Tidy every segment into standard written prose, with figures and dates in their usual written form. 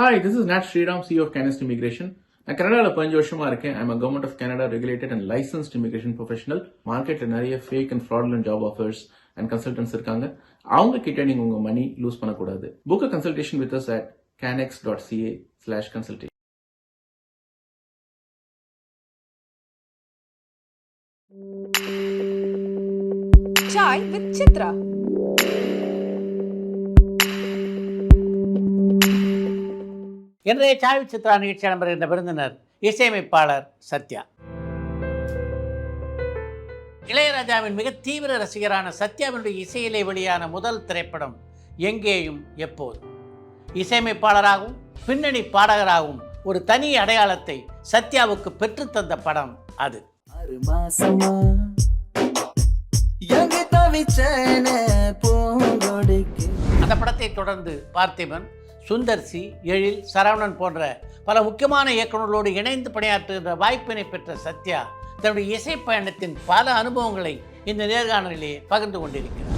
Hi, this is Nat Sriram, CEO of Canist Immigration. நான் கனடாவில் 15 வருஷமா இருக்கேன். I'm government of Canada regulated and licensed immigration professional. மார்க்கெட்ல நிறைய fake and fraudulent job offers and consultants இருக்காங்க. அவங்க கிட்ட நீங்க உங்க மணி லூஸ் பண்ணக்கூடாது. Book a consultation with us at canex.ca/consultation. Chai with Chitra. இன்றைய சாய் சித்ரா நிகழ்ச்சி நம்பர் விருந்தினர் இசையமைப்பாளர் சத்யா. இளையராஜாவின் மிக தீவிர ரசிகரான சத்யாவினுடைய இசையிலே வெளியான முதல் திரைப்படம் எங்கேயும் எப்போதும். இசையமைப்பாளராகவும் பின்னணி பாடகராகவும் ஒரு தனி அடையாளத்தை சத்யாவுக்கு பெற்றுத்தந்த படம் அது. அந்த படத்தை தொடர்ந்து பார்த்திபன், சுந்தர்சி, எழில், சரவணன் போன்ற பல முக்கியமான இயக்குநர்களோடு இணைந்து பணியாற்றுகின்ற வாய்ப்பினை பெற்ற சத்யா தன்னுடைய இசை பயணத்தின் பல அனுபவங்களை இந்த நேர்காணலிலே பகிர்ந்து கொண்டிருக்கிறார்.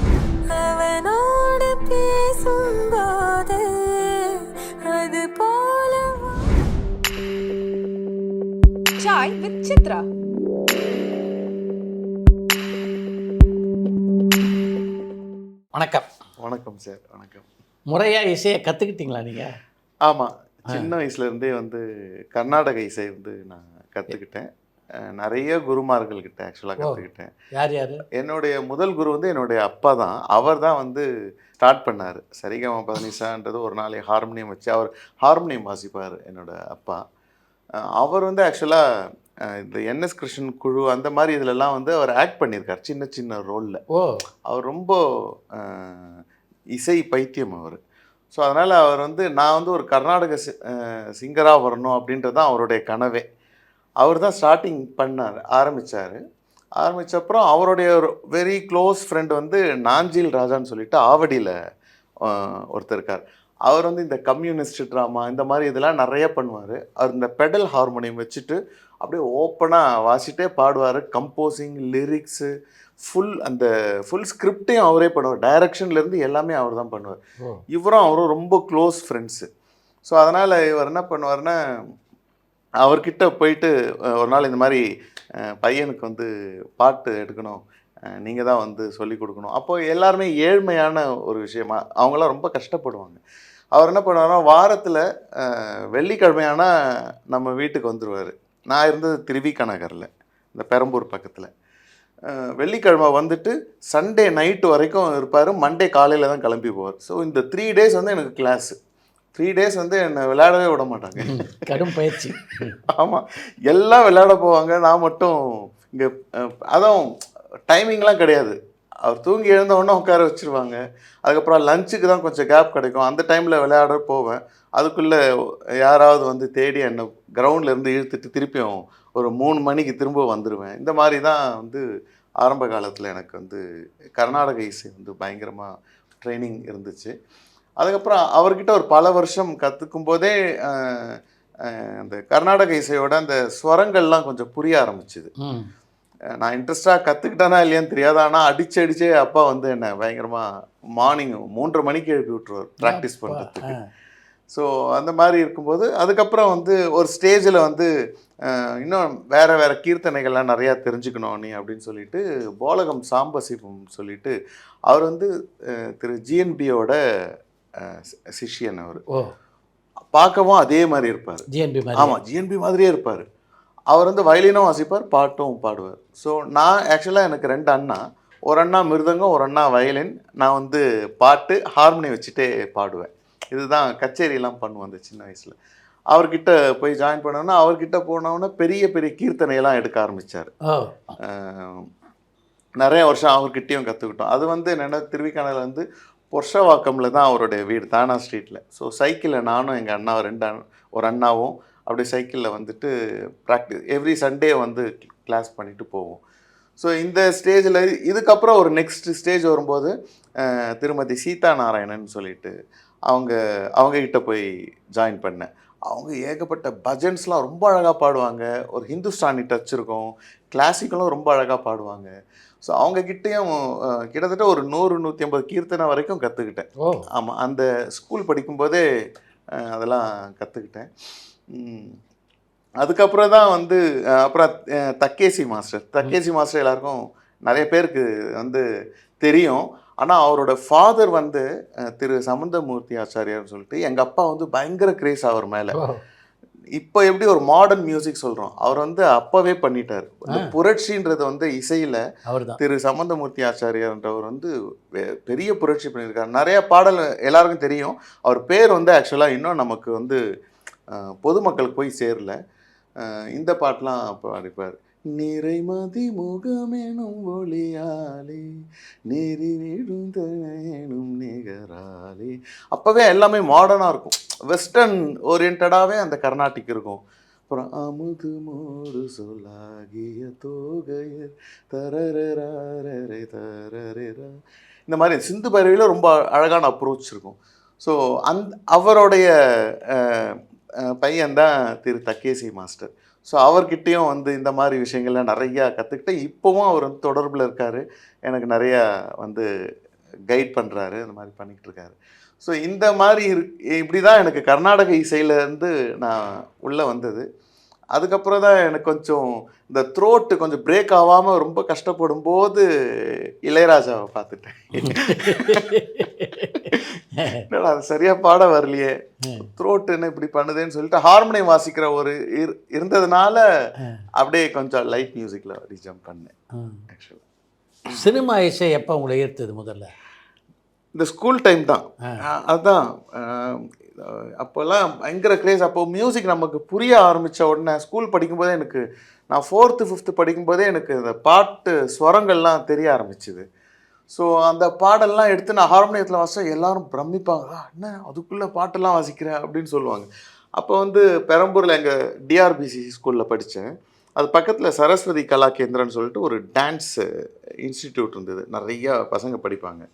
சாய் with சித்ரா. வணக்கம். வணக்கம் சார். வணக்கம். முறையாக இசையை கற்றுக்கிட்டீங்களா நீங்கள்? ஆமாம், சின்ன வயசுலேருந்தே கர்நாடக இசை நான் கற்றுக்கிட்டேன். நிறைய குருமார்கள்கிட்ட ஆக்சுவலாக கற்றுக்கிட்டேன். யார் யார்? என்னுடைய முதல் குரு என்னுடைய அப்பா தான். அவர் தான் ஸ்டார்ட் பண்ணார். சரிகம பதனிசான்றது ஒரு நாளைக்கு ஹார்மோனியம் வச்சு அவர் ஹார்மோனியம் வாசிப்பார் என்னோட அப்பா. அவர் ஆக்சுவலாக இந்த என்எஸ் கிருஷ்ணன் குழு அந்த மாதிரி இதிலெல்லாம் அவர் ஆக்ட் பண்ணியிருக்கார் சின்ன சின்ன ரோலில். அவர் ரொம்ப இசை பைத்தியம் அவர். ஸோ அதனால் அவர் நான் ஒரு கர்நாடக சிங்கராக வரணும் அப்படின்றது தான் அவருடைய கனவே. அவர் தான் ஸ்டார்டிங் ஆரம்பித்தப்பறம் அவருடைய ஒரு வெரி க்ளோஸ் ஃப்ரெண்ட் நாஞ்சில் ராஜான்னு சொல்லிட்டு ஆவடியில் ஒருத்தர் இருக்கார். அவர் இந்த கம்யூனிஸ்ட் ட்ராமா இந்த மாதிரி இதெல்லாம் நிறைய பண்ணுவார். அவர் இந்த பெடல் ஹார்மோனியம் வச்சுட்டு அப்படியே ஓப்பனாக வாசிட்டே பாடுவார். கம்போசிங், லிரிக்ஸு, ஃபுல் ஸ்கிரிப்டையும் அவரே பண்ணுவார். டைரக்ஷன்லேருந்து எல்லாமே அவர் தான் பண்ணுவார். அவரும் ரொம்ப க்ளோஸ் ஃப்ரெண்ட்ஸு. ஸோ அதனால் இவர் என்ன பண்ணுவார்னா, அவர்கிட்ட போயிட்டு ஒரு நாள் இந்த மாதிரி பையனுக்கு பாட்டு எடுக்கணும், நீங்கள் தான் சொல்லிக் கொடுக்கணும். அப்போது எல்லாருமே ஏழ்மையான ஒரு விஷயமா அவங்களாம் ரொம்ப கஷ்டப்படுவாங்க. அவர் என்ன பண்ணுவார்னா, வாரத்தில் வெள்ளிக்கிழமையானா நம்ம வீட்டுக்கு வந்துடுவார். நான் இருந்தது திருவிக நகரில், இந்த பெரம்பூர் பக்கத்தில். வெள்ளிக்கிழமை சண்டே நைட்டு வரைக்கும் இருப்பார். மண்டே காலையில் தான் கிளம்பி போவார். ஸோ இந்த 3 days எனக்கு கிளாஸு. 3 days என்னை விளையாடவே விட மாட்டாங்க. கடும் பயிற்சி. ஆமாம், எல்லாம் விளையாட போவாங்க. நான் மட்டும் இங்கே அதான் டைமிங்லாம் கிடையாது. அவர் தூங்கி எழுந்த உடனே உட்கார வச்சுருவாங்க. அதுக்கப்புறம் லஞ்சுக்கு தான் கொஞ்சம் கேப் கிடைக்கும். அந்த டைமில் விளையாட போவேன். அதுக்குள்ளே யாராவது தேடி என்னை கிரவுண்ட்லேருந்து இழுத்துட்டு திருப்பியும் ஒரு 3 மணிக்கு திரும்ப வந்துடுவேன். இந்த மாதிரி தான் ஆரம்ப காலத்தில் எனக்கு கர்நாடக இசை பயங்கரமாக ட்ரைனிங் இருந்துச்சு. அதுக்கப்புறம் அவர்கிட்ட ஒரு பல வருஷம் கற்றுக்கும் போதே அந்த கர்நாடக இசையோட அந்த ஸ்வரங்கள்லாம் கொஞ்சம் புரிய ஆரம்பிச்சுது. நான் இன்ட்ரெஸ்டாக கற்றுக்கிட்டேனா இல்லையான்னு தெரியாது. ஆனால் அடிச்சே அப்பா என்னை பயங்கரமாக மார்னிங் 3:30 மணிக்கு எழுப்பி விட்டுருவார் ப்ராக்டிஸ் பண்ணுறதுக்கு. ஸோ அந்த மாதிரி இருக்கும்போது அதுக்கப்புறம் ஒரு ஸ்டேஜில் இன்னும் வேறு கீர்த்தனைகள்லாம் நிறையா தெரிஞ்சுக்கணும் நீ அப்படின்னு சொல்லிட்டு போலகம் சாம்பசிவம் சொல்லிட்டு அவர் திரு ஜிஎன்பியோட சிஷ்யன். அவர் பார்க்கவும் அதே மாதிரி இருப்பார். ஆமாம், ஜிஎன்பி மாதிரியே இருப்பார். அவர் வயலினும் வாசிப்பார், பாட்டும் பாடுவார். ஸோ நான் ஆக்சுவலாக எனக்கு 2 அண்ணா. ஒரு அண்ணா மிருதங்கம், ஒரு அண்ணா வயலின். நான் பாட்டு ஹார்மோனி வச்சுட்டே பாடுவேன். இதுதான் கச்சேரியெல்லாம் பண்ணுவோம் அந்த சின்ன வயசில். அவர்கிட்ட போய் ஜாயின் பண்ணோன்னா, அவர்கிட்ட போனோன்னா பெரிய பெரிய கீர்த்தனையெல்லாம் எடுக்க ஆரம்பித்தார். நிறைய வருஷம் அவர்கிட்டையும் கற்றுக்கிட்டோம். அது என்னென்னா திருவிக்கானல் பொர்ஷவாக்கமில் தான் அவருடைய வீடு, தானா ஸ்ட்ரீட்டில். ஸோ சைக்கிளில் நானும் எங்கள் அண்ணா ஒரு அண்ணாவும் அப்படியே சைக்கிளில் ப்ராக்டிஸ் எவ்ரி சண்டே கிளாஸ் பண்ணிவிட்டு போவோம். ஸோ இந்த ஸ்டேஜில் இதுக்கப்புறம் ஒரு நெக்ஸ்ட் ஸ்டேஜ் வரும்போது திருமதி சீதா நாராயணன் சொல்லிட்டு அவங்கக்கிட்ட போய் ஜாயின் பண்ணேன். அவங்க ஏகப்பட்ட பஜன்ஸ்லாம் ரொம்ப அழகாக பாடுவாங்க. ஒரு ஹிந்துஸ்தானி டச் இருக்கும். கிளாசிக்கலும் ரொம்ப அழகாக பாடுவாங்க. ஸோ அவங்கக்கிட்டேயும் கிட்டத்தட்ட ஒரு 100-150 கீர்த்தனை வரைக்கும் கற்றுக்கிட்டேன். ஆமாம், அந்த ஸ்கூல் படிக்கும்போதே அதெல்லாம் கற்றுக்கிட்டேன். அதுக்கப்புறம் தான் வந்து அப்புறம் தக்கேசி மாஸ்டர் எல்லாருக்கும் நிறைய பேருக்கு வந்து தெரியும். ஆனால் அவரோட ஃபாதர் வந்து திரு சம்பந்தமூர்த்தி ஆச்சாரியார்னு சொல்லிட்டு எங்கள் அப்பா வந்து பயங்கர கிரேஸ் அவர் மேலே. இப்போ எப்படி ஒரு மாடர்ன் மியூசிக் சொல்கிறோம், அவர் வந்து அப்போவே பண்ணிட்டார். இந்த புரட்சின்றது வந்து இசையில் திரு சம்பந்தமூர்த்தி ஆச்சாரியார்ன்றவர் வந்து பெரிய புரட்சி பண்ணியிருக்காரு. நிறைய பாடல் எல்லாருக்கும் தெரியும். அவர் பேர் வந்து ஆக்சுவலாக இன்னும் நமக்கு வந்து பொதுமக்களுக்கு போய் சேரல. இந்த பாட்டெலாம் அப்போ அடிப்பார். நிறைமதி முகமெனும் ஒளியாலே நெறி விழுந்தனும் நிகராலே. அப்போவே எல்லாமே மாடர்னாக இருக்கும், வெஸ்டர்ன் ஓரியன்டாகவே அந்த கர்நாடிக் இருக்கும். அப்புறம் அமுது மோடு சொல்லாகிய தோகையர் தரரே தரரா, இந்த மாதிரி சிந்து பைரவியில் ரொம்ப அழகான அப்ரோச் இருக்கும். ஸோ அவருடைய பையன்தான் திரு தக்கேசி மாஸ்டர். ஸோ அவர்கிட்டையும் வந்து இந்த மாதிரி விஷயங்கள்லாம் நிறையா கற்றுக்கிட்டு இப்போவும் அவர் வந்து தொடர்பில் இருக்கார். எனக்கு நிறையா வந்து கைட் பண்ணுறாரு, இந்த மாதிரி பண்ணிக்கிட்டு இருக்காரு. ஸோ இந்த மாதிரி இப்படி தான் எனக்கு கர்நாடக இசையிலேருந்து நான் உள்ளே வந்தது. அதுக்கப்புறம் தான் எனக்கு கொஞ்சம் இந்த த்ரோட்டு கொஞ்சம் பிரேக் ஆகாமல் ரொம்ப கஷ்டப்படும் போது இளையராஜாவை பார்த்துட்டேன். என்னடா அது சரியாக பாட வரலையே, த்ரோட்டுன்னு இப்படி பண்ணுதுன்னு சொல்லிட்டு ஹார்மோனியம் வாசிக்கிற ஒரு இருந்ததுனால அப்படியே கொஞ்சம் லைட் மியூசிக்கில் அப்படி ஜம்ப் பண்ணேன். ஆக்சுவலாக சினிமா இசை எப்போ உங்களை ஈர்த்தது முதல்ல? இந்த ஸ்கூல் டைம் தான். அதுதான் அப்போல்லாம் பயங்கர கிரேஸ். அப்போது மியூசிக் நமக்கு புரிய ஆரம்பித்த உடனே ஸ்கூல் படிக்கும்போதே எனக்கு, நான் 4th 5th படிக்கும்போதே எனக்கு இந்த பாட்டு ஸ்வரங்கள்லாம் தெரிய ஆரம்பிச்சுது. ஸோ அந்த பாடல்லாம் எடுத்து நான் ஹார்மோனியத்தில் வாசித்தா எல்லோரும் பிரமிப்பாங்க, என்ன அதுக்குள்ளே பாட்டெல்லாம் வாசிக்கிறேன் அப்படின்னு சொல்லுவாங்க. அப்போ வந்து பெரம்பூரில் எங்கள் டிஆர்பிசி ஸ்கூலில் படித்தேன். அது பக்கத்தில் சரஸ்வதி கலா கேந்திரன்னு சொல்லிட்டு ஒரு டான்ஸ் இன்ஸ்டிடியூட் இருந்தது, நிறையா பசங்க படிப்பாங்க.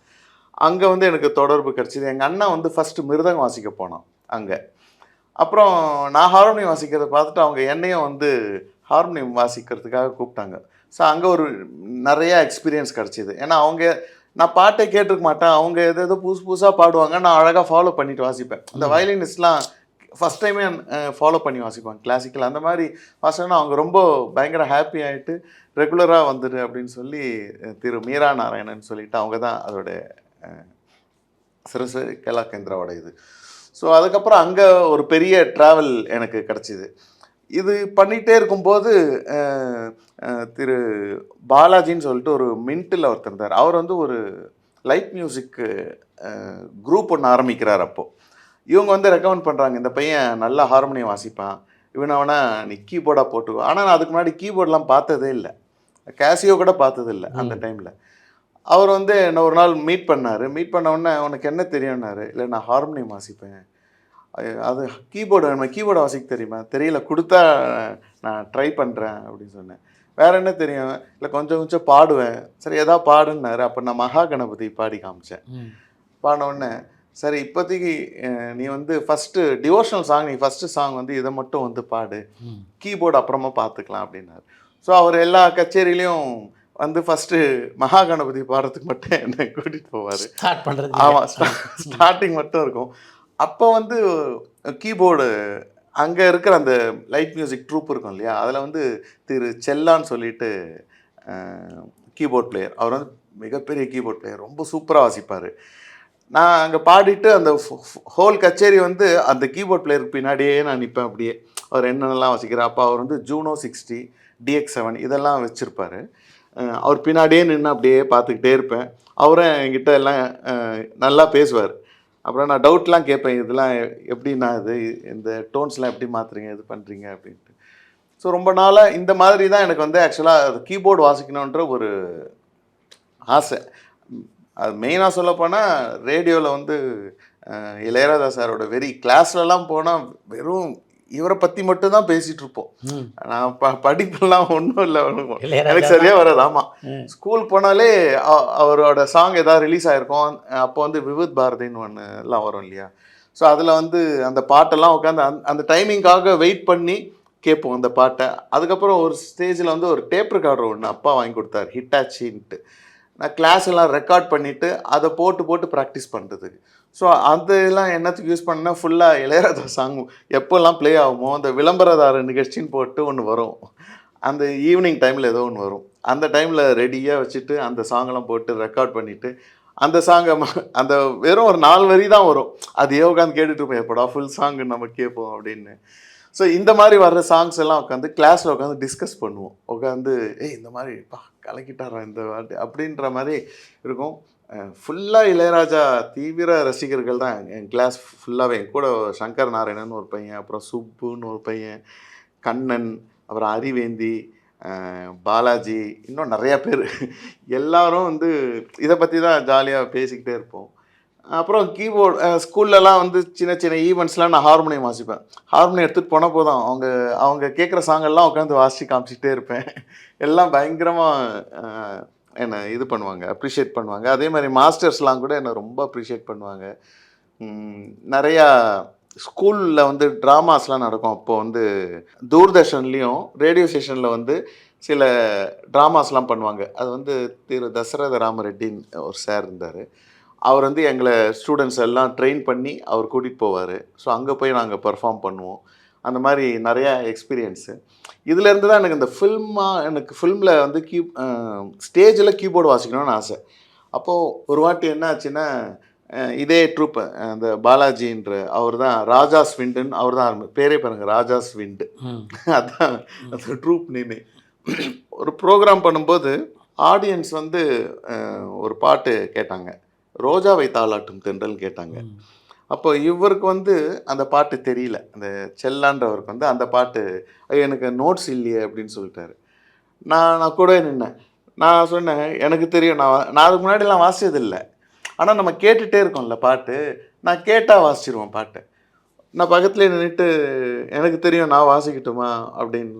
அங்கே வந்து எனக்கு தொடர்பு கிடச்சிது. எங்கள் அண்ணா வந்து ஃபஸ்ட்டு மிருதங்கம் வாசிக்க போனான் அங்கே. அப்புறம் நான் ஹார்மோனியம் வாசிக்கிறத பார்த்துட்டு அவங்க என்னையும் வந்து ஹார்மோனியம் வாசிக்கிறதுக்காக கூப்பிட்டாங்க. ஸோ அங்கே ஒரு நிறையா எக்ஸ்பீரியன்ஸ் கிடச்சிது. ஏன்னா நான் பாட்டே கேட்டிருக்க மாட்டேன், அவங்க எதோ புதுசு புதுசாக பாடுவாங்க, நான் அழகாக ஃபாலோ பண்ணிவிட்டு வாசிப்பேன். அந்த வயலினிஸ்ட்லாம் ஃபஸ்ட் டைமே ஃபாலோ பண்ணி வாசிப்பாங்க கிளாசிக்கல். அந்த மாதிரி வாசினா அவங்க ரொம்ப பயங்கர ஹாப்பி ஆகிட்டு ரெகுலராக வந்துடு அப்படின்னு சொல்லி திரு மீரா நாராயணன் சொல்லிவிட்டு அவங்க தான் அதோட சரஸ்வதி கலா கேந்திராவோட இது. ஸோ அதுக்கப்புறம் அங்கே ஒரு பெரிய ட்ராவல் எனக்கு கிடச்சிது. இது பண்ணிகிட்டே இருக்கும்போது திரு பாலாஜின்னு சொல்லிட்டு ஒரு மின்ட்டில் ஒருத்தர் இருந்தார். அவர் வந்து ஒரு லைட் மியூசிக்கு குரூப் ஒன்று ஆரம்பிக்கிறார். அப்போது இவங்க வந்து ரெக்கமெண்ட் பண்ணுறாங்க, இந்த பையன் நல்லா ஹார்மோனியம் வாசிப்பான், இவனை நீ கீபோர்டாக போட்டுக்கோ. ஆனால் நான் அதுக்கு முன்னாடி கீபோர்டெலாம் பார்த்ததே இல்லை, கேசியோ கூட பார்த்தது இல்லை அந்த டைமில். அவர் வந்து என்ன ஒரு நாள் மீட் பண்ண உடனே உனக்கு என்ன தெரியும்னாரு. இல்லை நான் ஹார்மோனியம் வாசிப்பேன், அது கீபோர்டு வேணுமா, கீபோர்டு வாசிக்க தெரியுமா, தெரியல, கொடுத்தா நான் ட்ரை பண்ணுறேன் அப்படின்னு சொன்னேன். வேறு என்ன தெரியும், இல்லை கொஞ்சம் கொஞ்சம் பாடுவேன். சரி எதாவது பாடுன்னாரு. அப்போ நான் மகா கணபதி பாடி காமிச்சேன். பாடின உடனே சரி இப்போதைக்கு நீ வந்து ஃபஸ்ட்டு டிவோஷனல் சாங், நீ ஃபஸ்ட்டு சாங் வந்து இதை மட்டும் வந்து பாடு, கீபோர்டு அப்புறமா பார்த்துக்கலாம் அப்படின்னாரு. ஸோ அவர் எல்லா கச்சேரியிலையும் வந்து ஃபஸ்ட்டு மகா கணபதி பாடுறதுக்கு மட்டும் என்னை கூட்டிகிட்டு போவார். ஸ்டார்ட் பண்ணுறது. ஆமாம், ஸ்டார்டிங் மட்டும் இருக்கும். அப்போ வந்து கீபோர்டு அங்கே இருக்கிற அந்த லைட் மியூசிக் ட்ரூப் இருக்கும் இல்லையா, அதில் வந்து திரு செல்லான்னு சொல்லிட்டு கீபோர்ட் பிளேயர். அவர் வந்து மிகப்பெரிய கீபோர்ட் பிளேயர், ரொம்ப சூப்பராக வாசிப்பார். நான் அங்கே பாடிட்டு அந்த ஹோல் கச்சேரி வந்து அந்த கீபோர்ட் பிளேயருக்கு பின்னாடியே நான் நிற்பேன். அப்படியே அவர் என்னென்னலாம் வாசிக்கிறார். அப்போ அவர் வந்து ஜூனோ 60 DX7 இதெல்லாம் வச்சுருப்பார். அவர் பின்னாடியே நின்று அப்படியே பார்த்துக்கிட்டே இருப்பேன். அவரும் என்கிட்ட எல்லாம் நல்லா பேசுவார். அப்புறம் நான் டவுட்லாம் கேட்பேன், இதெல்லாம் எப்படின்னா இது இந்த டோன்ஸ்லாம் எப்படி மாற்றுறீங்க, இது பண்ணுறீங்க அப்படின்ட்டு. ஸோ ரொம்ப நாளாக இந்த மாதிரி தான் எனக்கு வந்து ஆக்சுவலாக அது கீபோர்டு வாசிக்கணுன்ற ஒரு ஆசை. அது மெயினாக சொல்லப்போனால் ரேடியோவில் வந்து இளையராஜா சாரோட கிளாஸ்லலாம் போனால் வெறும் இவரை பற்றி மட்டும் தான் பேசிகிட்டு இருப்போம். நான் படிப்பெல்லாம் ஒன்றும் இல்லை, எனக்கு சரியாக வராது. ஆமாம், ஸ்கூல் போனாலே அவரோட சாங் ஏதாவது ரிலீஸ் ஆகிருக்கும். அப்போ வந்து விவித் பாரதின்னு ஒன்று எல்லாம் வரும் இல்லையா, ஸோ அதில் வந்து அந்த பாட்டெல்லாம் உட்காந்து அந்த டைமிங்காக வெயிட் பண்ணி கேட்போம் அந்த பாட்டை. அதுக்கப்புறம் ஒரு ஸ்டேஜில் வந்து ஒரு டேப் ரெக்கார்டர் ஒன்று அப்பா வாங்கி கொடுத்தாரு, ஹிட்டாச்சின்ட்டு. நான் கிளாஸ் எல்லாம் ரெக்கார்ட் பண்ணிவிட்டு அதை போட்டு ப்ராக்டிஸ் பண்ணுறதுக்கு. ஸோ அதெல்லாம் என்னத்துக்கு யூஸ் பண்ணால் ஃபுல்லாக இளையராஜா சாங் எப்போல்லாம் ப்ளே ஆகுமோ அந்த விளம்பரதார நிகழ்ச்சின்னு போட்டு ஒன்று வரும், அந்த ஈவினிங் டைமில் ஏதோ ஒன்று வரும், அந்த டைமில் ரெடியாக வச்சுட்டு அந்த சாங்கெல்லாம் போட்டு ரெக்கார்ட் பண்ணிவிட்டு அந்த சாங்கை அந்த வெறும் ஒரு 4 வரி தான் வரும், அது உட்காந்து கேட்டுட்டு இருப்போம், எப்படா ஃபுல் சாங் நம்ம கேட்போம் அப்படின்னு. ஸோ இந்த மாதிரி வர்ற சாங்ஸ் எல்லாம் உட்காந்து கிளாஸில் உட்காந்து டிஸ்கஸ் பண்ணுவோம், உட்காந்து இந்த மாதிரி கலக்கிட்டாரா இந்த வாட்டி அப்படின்ற மாதிரி இருக்கும். ஃபுல்லாக இளையராஜா தீவிர ரசிகர்கள் தான் என் கிளாஸ் ஃபுல்லாகவே. என் கூட சங்கர் நாராயணன் ஒரு பையன், அப்புறம் சுப்புன்னு ஒரு பையன், கண்ணன், அப்புறம் அறிவேந்தி, பாலாஜி, இன்னும் நிறையா பேர் எல்லாரும் வந்து இதை பற்றி தான் ஜாலியாக பேசிக்கிட்டே இருப்போம். அப்புறம் கீபோர்டு ஸ்கூல்லலாம் வந்து சின்ன சின்ன ஈவெண்ட்ஸ்லாம் நான் ஹார்மோனியம் வாசிப்பேன். ஹார்மோனியம் எடுத்துகிட்டு போனால் போதும், அவங்க கேட்குற சாங்கெல்லாம் உட்காந்து வாசித்து காமிச்சிக்கிட்டே இருப்பேன். எல்லாம் பயங்கரமாக என்னை இது பண்ணுவாங்க, அப்ரிஷியேட் பண்ணுவாங்க. அதே மாதிரி மாஸ்டர்ஸ்லாம் கூட என்னை ரொம்ப அப்ரிஷியேட் பண்ணுவாங்க. நிறையா ஸ்கூலில் வந்து ட்ராமாஸ்லாம் நடக்கும். அப்போது வந்து தூர்தர்ஷன்லேயும் ரேடியோ ஸ்டேஷனில் வந்து சில ட்ராமாஸ்லாம் பண்ணுவாங்க. அது வந்து திரு தசரத ராமரெட்டின்னு ஒரு சார் இருந்தார். அவர் வந்து எங்களை ஸ்டூடெண்ட்ஸ் எல்லாம் ட்ரெயின் பண்ணி அவர் கூட்டிகிட்டு போவார். ஸோ அங்கே போய் நாங்கள் பெர்ஃபார்ம் பண்ணுவோம். அந்த மாதிரி நிறையா எக்ஸ்பீரியன்ஸு. இதுலேருந்து தான் எனக்கு இந்த எனக்கு ஃபில்மில் வந்து ஸ்டேஜில் கீபோர்டு வாசிக்கணும்னு ஆசை. அப்போது ஒரு வாட்டி என்ன ஆச்சுன்னா, இதே ட்ரூப்பு அந்த பாலாஜின்ற அவர் தான் ராஜாஸ் விண்டுன்னு அவர் தான் பேரே பாருங்க, ராஜாஸ் விண்டு. அதுதான் அந்த ட்ரூப் நேமே. ஒரு ப்ரோக்ராம் பண்ணும்போது ஆடியன்ஸ் வந்து ஒரு பாட்டு கேட்டாங்க, ரோஜாவை தாலாட்டும் தென்றல் கேட்டாங்க. அப்போ இவருக்கு வந்து அந்த பாட்டு தெரியல, அந்த செல்லான்றவருக்கு வந்து அந்த பாட்டு எனக்கு நோட்ஸ் இல்லையே அப்படின்னு சொல்லிட்டாரு. நான் கூட நின்னேன். நான் சொன்னேன், எனக்கு தெரியும், நான் அதுக்கு முன்னாடிலாம் வாசிச்சதில்லை, ஆனால் நம்ம கேட்டுகிட்டே இருக்கோம்ல பாட்டு, நான் கேட்டால் வாசிச்சிருவேன் பாட்டை. நான் பக்கத்துலேயே நின்றுட்டு எனக்கு தெரியும், நான் வாசிக்கட்டுமா அப்படின்னு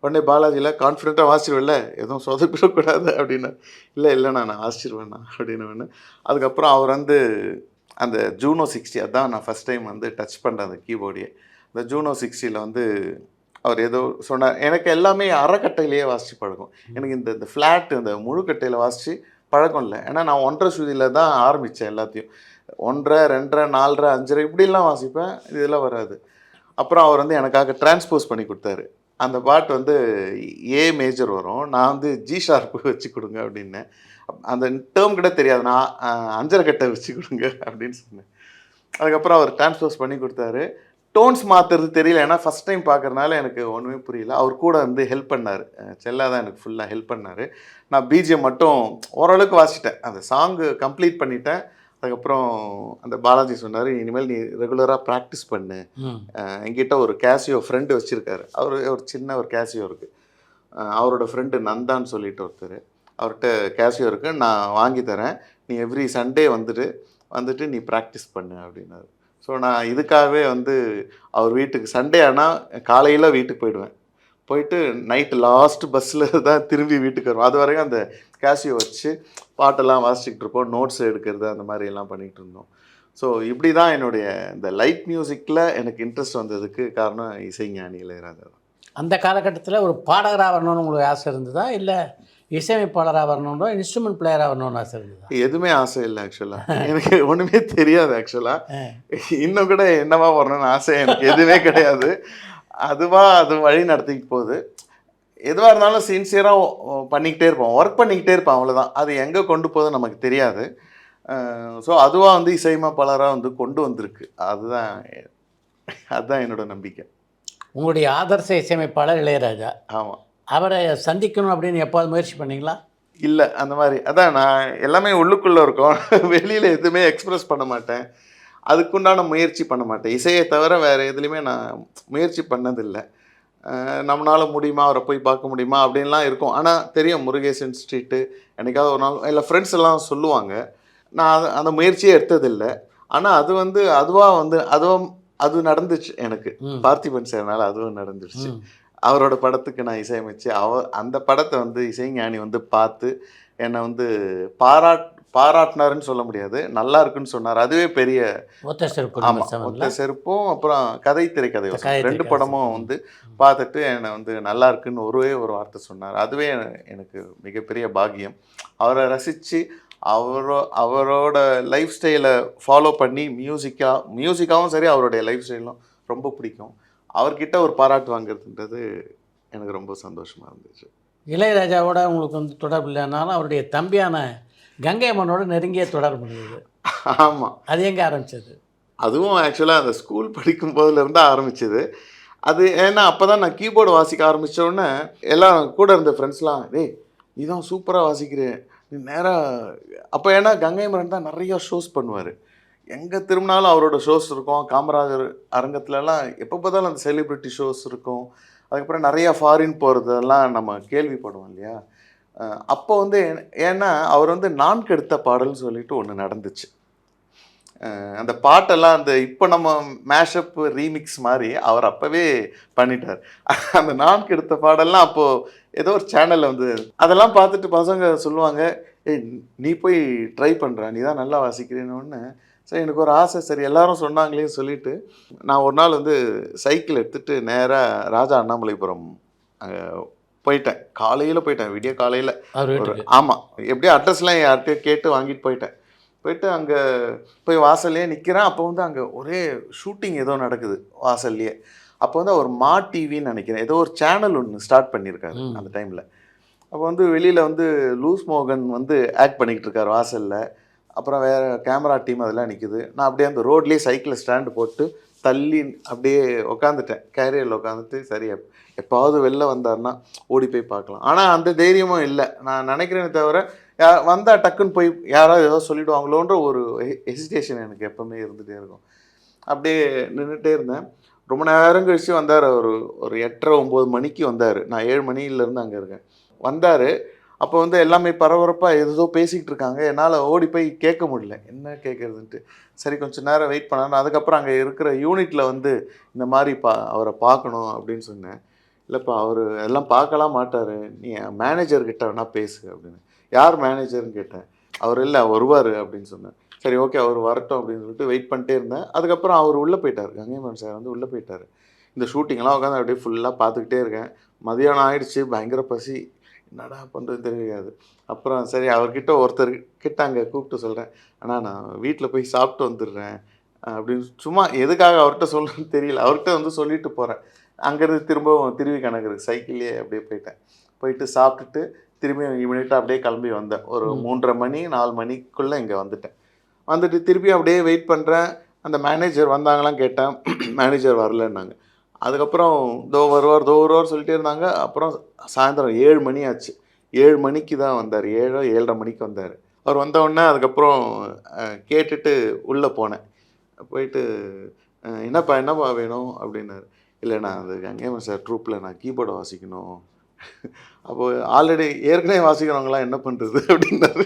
உடனே பாலாஜியில் கான்ஃபிடென்ட்டாக வாசிச்சிருவேன்ல, எதுவும் சொதப்பிடக்கூடாது அப்படின்னா, இல்லை நான் வாசிச்சிருவேண்ணா அப்படின்னு. அதுக்கப்புறம் அவர் வந்து அந்த ஜூனோ 60, அதான் நான் ஃபஸ்ட் டைம் வந்து டச் பண்ணுறேன் அந்த கீபோர்டையே. அந்த ஜூனோ 60ல் வந்து அவர் ஏதோ சொன்னார். எனக்கு எல்லாமே அரைக்கட்டையிலேயே வாசித்து பழக்கம். எனக்கு இந்த ஃப்ளாட் இந்த முழுக்கட்டையில் வாசித்து பழக்கம் இல்லை. ஏன்னா நான் 1.5 ஸ்ருதியில் தான் ஆரம்பித்தேன் எல்லாத்தையும். 1.5, 2.5, 4.5, 5.5 இப்படிலாம் வாசிப்பேன், இதெல்லாம் வராது. அப்புறம் அவர் வந்து எனக்காக டிரான்ஸ்போஸ் பண்ணி கொடுத்தாரு. அந்த பாட்டு வந்து ஏ மேஜர் வரும், நான் வந்து ஜி ஷார்ப்பு வச்சு கொடுங்க அப்படின்னேன். அந்த டேர்ம் கூட தெரியாது, நான் 5.5 கட்டை வச்சு கொடுங்க அப்படின்னு சொன்னேன். அதுக்கப்புறம் அவர் டிரான்ஸ்போஸ் பண்ணி கொடுத்தாரு. டோன்ஸ் மாற்றுறது தெரியல, ஏன்னா ஃபஸ்ட் டைம் பார்க்குறதுனால எனக்கு ஒன்றுமே புரியல. அவர் கூட வந்து ஹெல்ப் பண்ணார், செல்லா தான் எனக்கு ஃபுல்லாக ஹெல்ப் பண்ணார். நான் பிஜிஎம் மட்டும் ஓரளவுக்கு வாசிட்டேன், அந்த சாங்கு கம்ப்ளீட் பண்ணிட்டேன். அதுக்கப்புறம் அந்த பாலாஜி சொன்னார், இனிமேல் நீ ரெகுலராக ப்ராக்டிஸ் பண்ணு. என்கிட்ட ஒரு கேசியோ ஃப்ரெண்டு வச்சுருக்காரு, ஒரு சின்ன ஒரு கேசியோ இருக்குது, அவரோட ஃப்ரெண்டு நந்தான்னு சொல்லிட்டு ஒருத்தர், அவர்கிட்ட கேசியோ இருக்குது, நான் வாங்கி தரேன், நீ எவ்ரி சண்டே வந்துட்டு நீ ப்ராக்டிஸ் பண்ணு அப்படின்னாரு. ஸோ நான் இதுக்காகவே வந்து அவர் வீட்டுக்கு சண்டே ஆனால் காலையில் வீட்டுக்கு போயிடுவேன். போயிட்டு நைட்டு லாஸ்ட்டு பஸ்ஸில் தான் திரும்பி வீட்டுக்கு வருவோம். அது வரைக்கும் அந்த கேசியோ வச்சு பாட்டெல்லாம் வாசிச்சுக்கிட்டு இருப்போம், நோட்ஸ் எடுக்கிறது அந்த மாதிரி எல்லாம் பண்ணிகிட்டு இருந்தோம். ஸோ இப்படி தான் என்னுடைய இந்த லைட் மியூசிக்கில் எனக்கு இன்ட்ரெஸ்ட் வந்ததுக்கு காரணம் இசைஞானி இளையராஜா தான். அந்த காலகட்டத்தில் ஒரு பாடகராக வரணும்னு உங்களுக்கு ஆசை இருந்ததா, இல்லை இசையமைப்பாளராக வரணுன்றோ இன்ஸ்ட்ருமெண்ட் பிளேயராக வரணும்னு ஆசை இருந்ததா? எதுவுமே ஆசை இல்லை ஆக்சுவலாக, எனக்கு ஒன்றுமே தெரியாது ஆக்சுவலாக. இன்னும் கூட என்னவா வரணும்னு ஆசை எனக்கு எதுவுமே கிடையாது. அது வழி நடத்திக்கிட்டு போகுது. எதுவாக இருந்தாலும் சின்சியராக பண்ணிக்கிட்டே இருப்போம், ஒர்க் பண்ணிக்கிட்டே இருப்போம், அவ்வளோதான். அது எங்கே கொண்டு போகுது நமக்கு தெரியாது. ஸோ அதுவாக வந்து இசையமைப்பாளராக வந்து கொண்டு வந்திருக்கு, அதுதான் என்னோட நம்பிக்கை. உங்களுடைய ஆதர்ச இசையமைப்பாளர் இளையராஜா. ஆமாம். அவரை சந்திக்கணும் அப்படின்னு எப்போது முயற்சி பண்ணிங்களா? இல்லை, அந்த மாதிரி அதான் நான் எல்லாமே உள்ளுக்குள்ளே இருக்கோம், வெளியில் எதுவுமே எக்ஸ்ப்ரெஸ் பண்ண மாட்டேன், அதுக்குண்டான முயற்சி பண்ண மாட்டேன். இசையை தவிர வேறு எதுலேயுமே நான் முயற்சி பண்ணதில்லை. நம்மளால் முடியுமா, அவரை போய் பார்க்க முடியுமா அப்படின்லாம் இருக்கும். ஆனால் தெரியும் முருகேசன் ஸ்ட்ரீட்டு என்னைக்காவது ஒரு நாள் இல்லை ஃப்ரெண்ட்ஸ் எல்லாம் சொல்லுவாங்க. நான் அந்த முயற்சியே எடுத்ததில்லை. ஆனால் அது நடந்துச்சு எனக்கு, பார்த்திபன் சார்னால அதுவும் நடந்துருச்சு. அவரோட படத்துக்கு நான் இசையமைச்சு அந்த படத்தை வந்து இசைஞானி வந்து பார்த்து என்னை வந்து பாராட்டினாருன்னு சொல்ல முடியாது, நல்லா இருக்குன்னு சொன்னார். அதுவே பெரிய ஒத்த செருப்பும் அப்புறம் கதை திரைக்கதை 2 படமும் வந்து பார்த்துட்டு என்னை வந்து நல்லா இருக்குன்னு ஒரு வார்த்தை சொன்னார். அதுவே எனக்கு மிகப்பெரிய பாக்கியம். அவரை ரசித்து அவரோட லைஃப் ஸ்டைலை ஃபாலோ பண்ணி மியூசிக்காகவும் சரி அவருடைய லைஃப் ஸ்டைலும் ரொம்ப பிடிக்கும். அவர்கிட்ட ஒரு பாராட்டு வாங்குறதுன்றது எனக்கு ரொம்ப சந்தோஷமாக இருந்துச்சு. இளையராஜாவோட உங்களுக்கு வந்து தொடர்பு இல்லைனாலும் அவருடைய தம்பியான கங்கை அம்மனோட நெருங்கிய தொடர்பு இருந்தது. ஆமாம், அது எங்கே ஆரம்பிச்சது? அதுவும் ஆக்சுவலாக அந்த ஸ்கூல் படிக்கும் போதுலேருந்து ஆரம்பிச்சது. அது ஏன்னா அப்போ தான் நான் கீபோர்டு வாசிக்க ஆரம்பித்தோடனே எல்லாம் கூட இருந்த ஃப்ரெண்ட்ஸ்லாம், டேய் நீ தான் சூப்பராக வாசிக்கிறேன், நீ நேராக அப்போ ஏன்னா கங்கை மரன் தான் நிறையா ஷோஸ் பண்ணுவார். எங்கே திரும்பினாலும் அவரோட ஷோஸ் இருக்கும். காமராஜர் அரங்கத்துலலாம் எப்போ பார்த்தாலும் அந்த செலிப்ரிட்டி ஷோஸ் இருக்கும். அதுக்கப்புறம் நிறையா ஃபாரின் போகிறதெல்லாம் நம்ம கேள்விப்படுவோம் இல்லையா. அப்போ வந்து ஏன்னா அவர் வந்து நான்கு எடுத்த பாடல்னு சொல்லிட்டு ஒன்று நடந்துச்சு. அந்த பாட்டெல்லாம் அந்த இப்போ நம்ம மேஷப் ரீமிக்ஸ் மாதிரி அவர் அப்போவே பண்ணிட்டார். அந்த நான்கு எடுத்த பாடல்லாம் அப்போது ஏதோ ஒரு சேனலில் வந்து அதெல்லாம் பார்த்துட்டு பசங்க சொல்லுவாங்க, ஏய் நீ போய் ட்ரை பண்ணுற, நீ தான் நல்லா வாசிக்கிறேன்னு. சரி எனக்கு ஒரு ஆசை, சரி எல்லாரும் சொன்னாங்களேன்னு சொல்லிட்டு நான் ஒரு நாள் வந்து சைக்கிள் எடுத்துகிட்டு நேராக ராஜா அண்ணாமலைபுரம் போயிட்டேன். காலையில் போயிட்டேன், விடிய காலையில். ஆமாம், எப்படியோ அட்ரஸ்லாம் யார்கிட்டயோ கேட்டு வாங்கிட்டு போயிட்டு அங்கே போய் வாசல்லையே நிற்கிறேன். அப்போ வந்து அங்கே ஒரே ஷூட்டிங் ஏதோ நடக்குது வாசல்லையே. அப்போ வந்து அவர் மா டிவின்னு நினைக்கிறேன், ஏதோ ஒரு சேனல் ஒன்று ஸ்டார்ட் பண்ணியிருக்காரு அந்த டைமில். அப்போ வந்து வெளியில் வந்து லூஸ் மோகன் வந்து ஆக்ட் பண்ணிக்கிட்டு இருக்கார் வாசலில். அப்புறம் வேறு கேமரா டீம் அதெல்லாம் நிற்குது. நான் அப்படியே அந்த ரோட்லேயே சைக்கிளை ஸ்டாண்டு போட்டு தள்ளி அப்படியே உட்காந்துட்டேன், கேரியரில் உட்காந்துட்டு. சரி எப்பாவது வெளில வந்தார்னா ஓடி போய் பார்க்கலாம். ஆனால் அந்த தைரியமும் இல்லை. நான் நினைக்கிறேனே தவிர வந்தால் டக்குன்னு போய் யாராவது ஏதோ சொல்லிவிடுவாங்களோன்ற ஒரு ஹெசிடேஷன் எனக்கு எப்போவுமே இருந்துகிட்டே இருக்கும். அப்படியே நின்றுட்டே இருந்தேன். ரொம்ப நேரம் கழித்து வந்தார். ஒரு 8:30-9 மணிக்கு வந்தார். நான் 7 மணிலேருந்து அங்கே இருக்கேன். வந்தார். அப்போ வந்து எல்லாமே பரபரப்பாக ஏதோ பேசிக்கிட்டு இருக்காங்க. என்னால் ஓடி போய் கேட்க முடியல, என்ன கேட்குறதுன்ட்டு. சரி கொஞ்சம் நேரம் வெயிட் பண்ணான்னு அதுக்கப்புறம் அங்கே இருக்கிற யூனிட்டில் வந்து இந்த மாதிரி அவரை பார்க்கணும் அப்படின்னு சொன்னேன். இல்லைப்பா அவர் எல்லாம் பார்க்கலாம் மாட்டார், நீ மேனேஜர்கிட்ட வேணால் பேசு அப்படின்னு. யார் மேனேஜர்னு கேட்டேன். அவர் இல்லை வருவார் அப்படின்னு சொன்னேன். சரி ஓகே அவர் வரட்டும் அப்படின்னு சொல்லிட்டு வெயிட் பண்ணிட்டே இருந்தேன். அதுக்கப்புறம் அவர் உள்ளே போயிட்டார், கங்கைமரன் சார் வந்து உள்ளே போயிட்டார். இந்த ஷூட்டிங்லாம் உட்காந்து அப்படியே ஃபுல்லாக பார்த்துக்கிட்டே இருக்கேன். மதியானம் ஆகிடுச்சு, பயங்கர பசி, என்னடா பண்ணுறது தெரியாது. அப்புறம் சரி அவர்கிட்ட ஒருத்தர்கிட்ட அங்கே கூப்பிட்டு சொல்கிறேன், ஆனால் நான் வீட்டில் போய் சாப்பிட்டு வந்துடுறேன் அப்படின்னு. சும்மா எதுக்காக அவர்கிட்ட சொல்கிறேன்னு தெரியல, அவர்கிட்ட வந்து சொல்லிட்டு போகிறேன். அங்கேருந்து திரும்பவும் திருவி கணக்கு சைக்கிள்லேயே அப்படியே போயிட்டு சாப்பிட்டுட்டு திரும்பி இமீடியட்டாக அப்படியே கிளம்பி வந்தேன். ஒரு 3:30 மணி 4 மணிக்குள்ளே இங்கே வந்துட்டு திருப்பி அப்படியே வெயிட் பண்ணுறேன். அந்த மேனேஜர் வந்தாங்களாம் கேட்டேன், மேனேஜர் வரலன்னாங்க. அதுக்கப்புறம் தோ வருவார் சொல்லிட்டே இருந்தாங்க. அப்புறம் சாயந்தரம் 7 மணி ஆச்சு. 7 மணிக்கு தான் வந்தார், 7:30 மணிக்கு வந்தார். அவர் வந்தவுடனே அதுக்கப்புறம் கேட்டுட்டு உள்ளே போனேன். போயிட்டு என்னப்பா வேணும் அப்படின்னாரு. இல்லை நான் அது கங்கைமரன் சார் ட்ரூப்பில் நான் கீபோர்டை வாசிக்கணும். அப்போது ஆல்ரெடி ஏற்கனவே வாசிக்கிறவங்களாம் என்ன பண்ணுறது அப்படின்னாரு.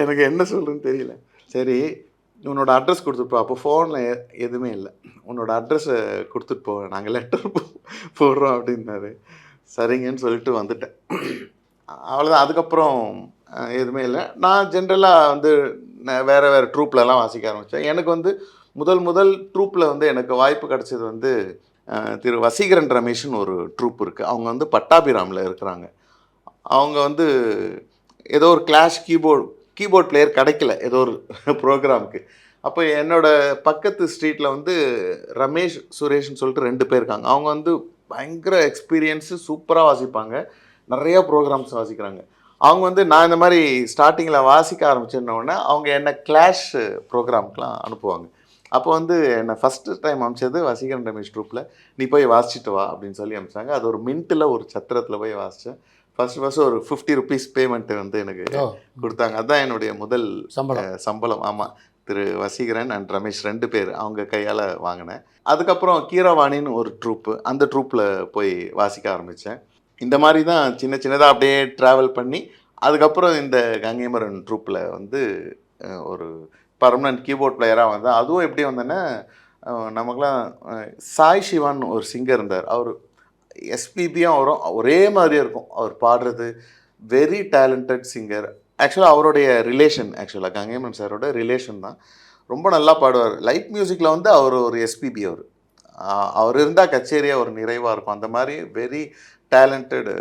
எனக்கு என்ன சொல்கிறதுன்னு தெரியல. சரி உன்னோட அட்ரஸ் கொடுத்துட்டு போ. அப்போ ஃபோனில் எதுவுமே இல்லை. உன்னோட அட்ரஸை கொடுத்துட்டு போ, நாங்கள் லெட்டர் போடுறோம் அப்படின்னாரு. சரிங்கன்னு சொல்லிட்டு வந்துட்டேன். அவ்வளோதான். அதுக்கப்புறம் எதுவுமே இல்லை. நான் ஜென்ரலாக வந்து வேறு ட்ரூப்லலாம் வாசிக்க ஆரம்பித்தேன். எனக்கு வந்து முதல் ட்ரூப்பில் வந்து எனக்கு வாய்ப்பு கிடச்சது வந்து திரு வசீகரன் ரமேஷ்னு ஒரு ட்ரூப் இருக்குது. அவங்க வந்து பட்டாபிராமில் இருக்கிறாங்க. அவங்க வந்து ஏதோ ஒரு கிளாஷ் கீபோர்ட் பிளேயர் கிடைக்கல ஏதோ ஒரு ப்ரோக்ராமுக்கு. அப்போ என்னோடய பக்கத்து ஸ்ட்ரீட்டில் வந்து ரமேஷ் சுரேஷ்னு சொல்லிட்டு 2 பேர் இருக்காங்க. அவங்க வந்து பயங்கர எக்ஸ்பீரியன்ஸு, சூப்பராக வாசிப்பாங்க, நிறையா ப்ரோக்ராம்ஸ் வாசிக்கிறாங்க. அவங்க வந்து நான் இந்த மாதிரி ஸ்டார்டிங்கில் வாசிக்க ஆரம்பிச்சிருந்தோடனே அவங்க என்னை கிளாஷ் ப்ரோக்ராமுக்கெலாம் அனுப்புவாங்க. அப்போ வந்து என்னை ஃபஸ்ட்டு டைம் அனுப்பிச்சது வசீகரன் ரமேஷ் ட்ரூப்பில். நீ போய் வாசிச்சுட்டு வா அப்படின்னு சொல்லி அனுப்பிச்சாங்க. அது ஒரு மின்ட்டில் ஒரு சத்திரத்தில் போய் வாசித்தேன். ஃபஸ்ட்டு ஒரு 50 ருபீஸ் பேமெண்ட்டு வந்து எனக்கு கொடுத்தாங்க. அதுதான் என்னுடைய முதல் சம்பளம். ஆமாம், திரு வசீகரன் அண்ட் ரமேஷ் 2 பேர் அவங்க கையால் வாங்கினேன். அதுக்கப்புறம் கீரவாணின்னு ஒரு ட்ரூப்பு, அந்த ட்ரூப்பில் போய் வாசிக்க ஆரம்பித்தேன். இந்த மாதிரி தான் சின்னதாக அப்படியே ட்ராவல் பண்ணி அதுக்கப்புறம் இந்த கங்கைமரன் ட்ரூப்பில் வந்து ஒரு பர்மனன்ட் கீபோர்ட் பிளேயராக வந்தேன். அதுவும் எப்படி வந்தேன்னா, நமக்குலாம் சாய் சிவான்னு ஒரு சிங்கர் இருந்தார். அவர் எஸ்பிபியும் அவரும் ஒரே மாதிரியே இருக்கும். அவர் பாடுறது வெரி டேலண்டட் சிங்கர். ஆக்சுவலாக அவருடைய ரிலேஷன், கங்கைமரன் சாரோட ரிலேஷன் தான். ரொம்ப நல்லா பாடுவார். லைட் மியூசிக்கில் வந்து அவர் ஒரு எஸ்பிபி. அவர் இருந்தால் கச்சேரியாக ஒரு நிறைவாக இருக்கும். அந்த மாதிரி வெரி டேலண்டட்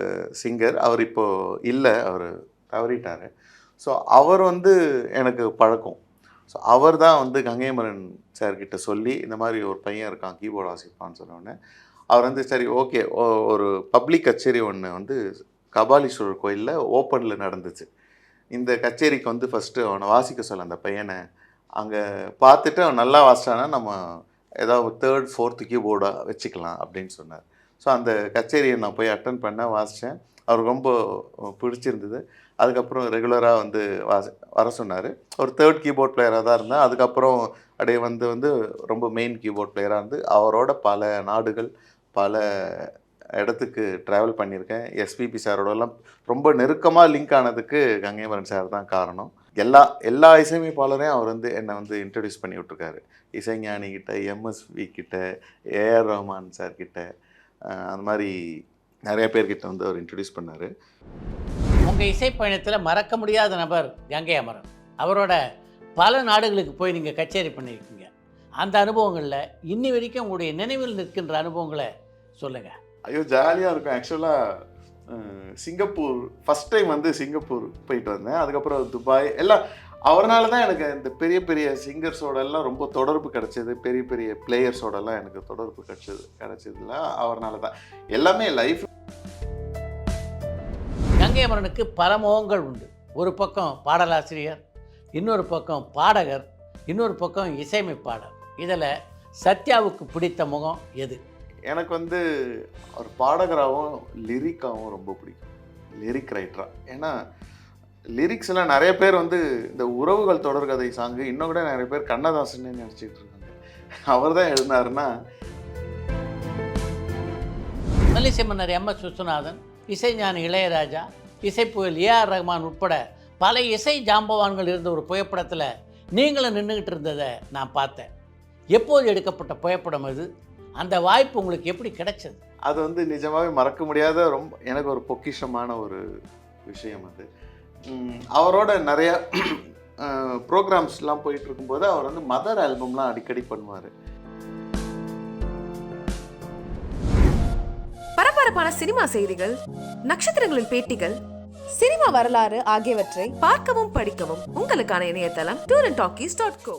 சிங்கர். அவர் இப்போது இல்லை, அவர் தவறிட்டார். ஸோ அவர் வந்து எனக்கு பழக்கம். ஸோ அவர் தான் வந்து கங்கைமரன் சார்கிட்ட சொல்லி இந்த மாதிரி ஒரு பையன் இருக்கான் கீபோர்டு வாசிப்பான்னு சொன்னோடனே அவர் வந்து சரி ஓகே ஒரு பப்ளிக் கச்சேரி ஒன்று வந்து கபாலீஸ்வரர் கோயிலில் ஓப்பனில் நடந்துச்சு. இந்த கச்சேரிக்கு வந்து ஃபஸ்ட்டு அவனை வாசிக்க சொல்ல அந்த பையனை அங்கே பார்த்துட்டு அவன் நல்லா வாசிச்சானா நம்ம ஏதாவது 3rd 4th கீபோர்டாக வச்சுக்கலாம் அப்படின்னு சொன்னார். ஸோ அந்த கச்சேரியை நான் போய் அட்டன் பண்ண வாசித்தேன். அவருக்கு ரொம்ப பிடிச்சிருந்தது. அதுக்கப்புறம் ரெகுலராக வந்து வர சொன்னார். ஒரு 3rd கீபோர்ட் பிளேயராக தான் இருந்தேன். அதுக்கப்புறம் அப்படியே வந்து ரொம்ப மெயின் கீபோர்ட் பிளேயராக இருந்து அவரோட பல நாடுகள் பல இடத்துக்கு ட்ராவல் பண்ணியிருக்கேன். எஸ்பிபி சாரோடலாம் ரொம்ப நெருக்கமாக லிங்க் ஆனதுக்கு கங்கைமரன் சார் தான் காரணம். எல்லா இசையமைப்பாளரையும் அவர் வந்து என்னை வந்து இன்ட்ரடியூஸ் பண்ணி விட்ருக்காரு. இசைஞானி கிட்ட, எம்எஸ்வி கிட்ட, ஏஆர் ரஹ்மான் சார் கிட்ட, அந்த மாதிரி நிறைய பேர்கிட்ட வந்து அவர் இன்ட்ரடியூஸ் பண்ணார். உங்கள் இசை பயணத்தில் மறக்க முடியாத நபர் கங்கை அமரன். அவரோட பல நாடுகளுக்கு போய் நீங்கள் கச்சேரி பண்ணியிருக்கீங்க. அந்த அனுபவங்களில் இன்னி வரைக்கும் உங்களுடைய நினைவில் நிற்கின்ற அனுபவங்களை சொல்லுங்கள். ஐயோ ஜாலியாக இருக்கும். ஆக்சுவலாக சிங்கப்பூர் ஃபஸ்ட் டைம் வந்து சிங்கப்பூர் போயிட்டு வந்தேன். அதுக்கப்புறம் துபாய் எல்லாம் அவர்னால தான் எனக்கு இந்த பெரிய பெரிய சிங்கர்ஸோடெல்லாம் ரொம்ப தொடர்பு கிடச்சிது. பெரிய பெரிய பிளேயர்ஸோடெல்லாம் எனக்கு தொடர்பு கிடச்சதுல அவர்னால தான் எல்லாமே லைஃப். கங்கை அமரனுக்கு பல முகங்கள் உண்டு. ஒரு பக்கம் பாடலாசிரியர், இன்னொரு பக்கம் பாடகர், இன்னொரு பக்கம் இசையமைப்பாளர். இதில் சத்யாவுக்கு பிடித்த முகம் எது? எனக்கு வந்து ஒரு பாடகராகவும் லிரிக்காகவும் ரொம்ப பிடிக்கும். லிரிக் ரைட்டராக. ஏன்னா லிரிக்ஸ்லாம் நிறைய பேர் வந்து இந்த உறவுகள் தொடர்கதை சாங்கு இன்னும் கூட நிறைய பேர் கண்ணதாசன் நினச்சிட்டு இருக்காங்க. அவர் தான் எழுதினாருன்னா மல்லிசை மன்னர் எம்.எஸ். விஸ்வநாதன், இசைஞானி இளையராஜா, இசைப்புயல் ஏஆர் ரஹ்மான் உட்பட பல இசை ஜாம்பவான்கள் இருந்த ஒரு புகைப்படத்தில் நீங்களும் நின்றுக்கிட்டு இருந்ததை நான் பார்த்தேன். எப்போது எடுக்கப்பட்ட புகைப்படம் அது? அந்த வாய்ப்பு உங்களுக்கு எப்படி கிடைச்சது? அது வந்து நிஜமாகவே மறக்க முடியாத ரொம்ப எனக்கு ஒரு பொக்கிஷமான ஒரு விஷயம் அது. அவரோட நிறைய ப்ரோக்ராம்ஸ்லாம் போயிட்டு இருக்கும்போது அவர் வந்து மதர் ஆல்பம்லாம் அடிக்கடி பண்ணுவார். பரபரப்பான சினிமா செய்திகள், நட்சத்திரங்களின் பேட்டிகள், சினிமா வரலாறு ஆகியவற்றை பார்க்கவும் படிக்கவும் உங்களுக்கான இணையதளம் tourantalkies.co.